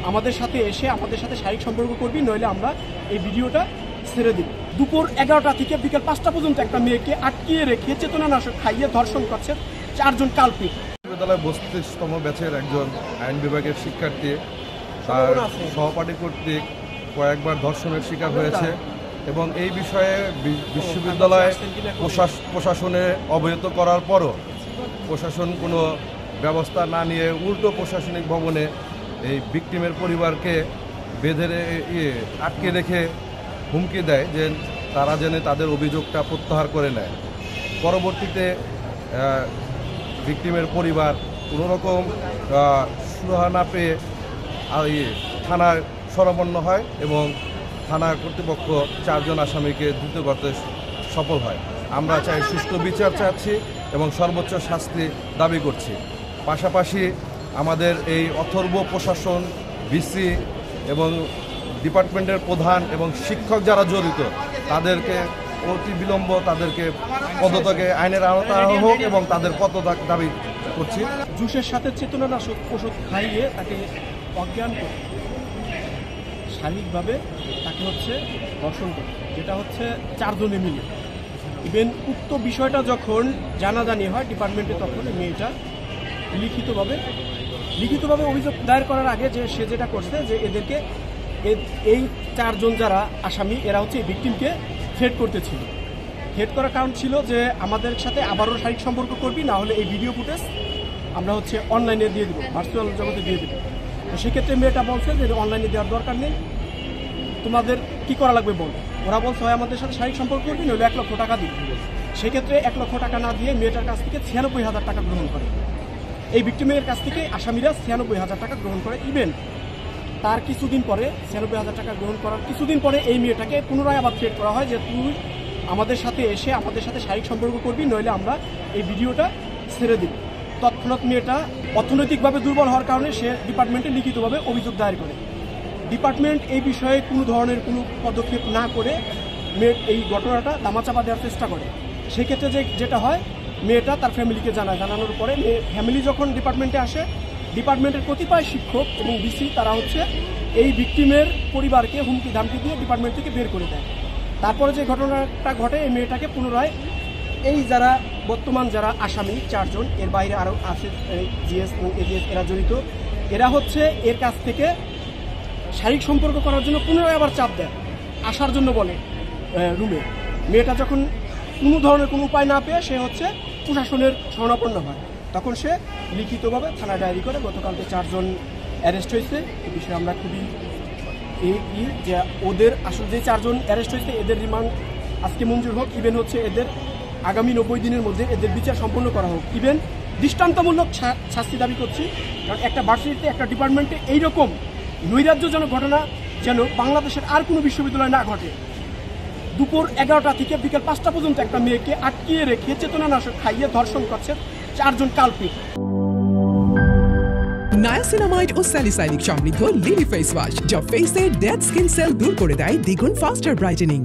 আমাদের সাথে এসে আমাদের সাথে শারীরিক সম্পর্ক করবি, নইলে আমরা এই ভিডিওটা ছেড়ে দিব। দুপুর 11টা থেকে বিকেল 5টা পর্যন্ত একটা মেয়েকে আটকিয়ে রেখে চেতনানাশক খাইয়ে ধর্ষণ করছে 4 জন কালপিট। বিশ্ববিদ্যালয়ের 32তম ব্যাচের একজন আইন বিভাগের শিক্ষার্থী তার সহপাঠী কর্তৃক কয়েকবার ধর্ষণের শিকার হয়েছে এবং এই বিষয়ে বিশ্ববিদ্যালয় প্রশাসনে অবহিত করার পরও প্রশাসন কোনো ব্যবস্থা না নিয়ে উল্টো প্রশাসনিক ভবনে এই ভিকটিমের পরিবারকে বেঁধে আটকে রেখে হুমকি দেয় যে তারা যেন তাদের অভিযোগটা প্রত্যাহার করে নেয়। পরবর্তীতে ভিকটিমের পরিবার কোনোরকম সুরাহা না পেয়ে থানায় শরণাপন্ন হয় এবং থানা কর্তৃপক্ষ 4 জন আসামিকে ধৃত করতে সফল হয়। আমরা চাই সুষ্ঠু বিচার চাচ্ছি এবং সর্বোচ্চ শাস্তি দাবি করছি। পাশাপাশি আমাদের এই অথর্ব প্রশাসন, ভিসি এবং ডিপার্টমেন্টের প্রধান এবং শিক্ষক যারা জড়িত তাদেরকে অতি বিলম্ব তাদেরকে পদত্যাগে আইনের আওতায় হোক এবং তাদের পদত্যাগ দাবি করছি। জুসের সাথে চেতনানাশক ওষুধ খাইয়ে তাকে অজ্ঞান করে শারীরিকভাবে তাকে ধর্ষণ করে, যেটা 4 জনে মিলে। ইভেন উক্ত বিষয়টা যখন জানাজানি হয় ডিপার্টমেন্টে, তখন মেয়েটা লিখিতভাবে অভিযোগ দায়ের করার আগে যে সে যেটা করছে যে এদেরকে এই 4 জন যারা আসামি এরা এই ভিকটিমকে থ্রেট করতেছিল। থ্রেট করার কারণ ছিল যে আমাদের সাথে আবারও শারীরিক সম্পর্ক করবি, না হলে এই ভিডিও ফুটেজ আমরা অনলাইনে দিয়ে দেবো, ভার্চুয়াল জগতে দিয়ে দেবো। তো সেক্ষেত্রে মেয়েটা বলছে যে অনলাইনে দেওয়ার দরকার নেই, তোমাদের কি করা লাগবে বল। ওরা বলছে হয় আমাদের সাথে শারীরিক সম্পর্ক করবি, নইলে 1 লক্ষ টাকা দিবি। সেক্ষেত্রে 1 লক্ষ টাকা না দিয়ে মেয়েটার কাছ থেকে 96,000 টাকা গ্রহণ করে। এই ভিকটিমের কাছ থেকে আসামিরা 96,000 টাকা গ্রহণ করে। ইভেন তার কিছুদিন পরে 96,000 টাকা গ্রহণ করার কিছুদিন পরে এই মেয়েটাকে পুনরায় আবার থ্রেট করা হয় যে তুই আমাদের সাথে এসে আমাদের সাথে শারীরিক সম্পর্ক করবি, নইলে আমরা এই ভিডিওটা ছেড়ে দিব। তৎক্ষণাৎ মেয়েটা অর্থনৈতিকভাবে দুর্বল হওয়ার কারণে সে ডিপার্টমেন্টে লিখিতভাবে অভিযোগ দায়ের করে। ডিপার্টমেন্ট এই বিষয়ে কোনো ধরনের কোনো পদক্ষেপ না করে মেয়ের এই ঘটনাটা দামাচাপা দেওয়ার চেষ্টা করে। সেক্ষেত্রে যেটা হয়, মেয়েটা তার ফ্যামিলিকে জানানোর পরে ফ্যামিলি যখন ডিপার্টমেন্টে আসে, ডিপার্টমেন্টের কতিপয় শিক্ষক এবং ভিসি তারা এই ভিকটিমের পরিবারকে হুমকি ধামকি দিয়ে ডিপার্টমেন্ট থেকে বের করে দেয়। তারপরে যে ঘটনাটা ঘটে, এই মেয়েটাকে পুনরায় এই যারা বর্তমান যারা আসামি 4 জন, এর বাইরে আরও আছে জিএস এবং এজিএস, এরা জড়িত। এরা এর কাছ থেকে শারীরিক সম্পর্ক করার জন্য পুনরায় আবার চাপ দেয়, আসার জন্য বলে রুমে। মেয়েটা যখন কোনো ধরনের কোনো উপায় না পেয়ে সে প্রশাসনের শরণাপন্ন হয়, তখন সে লিখিতভাবে থানা ডায়েরি করে। গতকালকে 4 জন অ্যারেস্ট হয়েছে। এই বিষয়ে আমরা খুবই যে ওদের আসলে যে 4 জন অ্যারেস্ট হয়েছে এদের রিমান্ড আজকে মঞ্জুর হোক। ইভেন এদের আগামী 90 দিনের মধ্যে এদের বিচার সম্পন্ন করা হোক। ইভেন দৃষ্টান্তমূলক শাস্তি দাবি করছি, কারণ একটা ভার্সিটিতে একটা ডিপার্টমেন্টে এইরকম নৈরাজ্যজনক ঘটনা যেন বাংলাদেশের আর কোনো বিশ্ববিদ্যালয় না ঘটে। দুপুর 11টা থেকে বিকেল 5টা পর্যন্ত একটা মেয়েকে আটকিয়ে রেখে চেতনানাশক খাইয়ে ধর্ষণ করছে 4 জন কালপিট। নায়াসিনামাইড ও স্যালিসাইলিক সমৃদ্ধ লিলি ফেস ওয়াশ, যা ফেসের ডেড স্কিন সেল দূর করে দেয় দ্বিগুণ ফাস্টার ব্রাইটেনিং।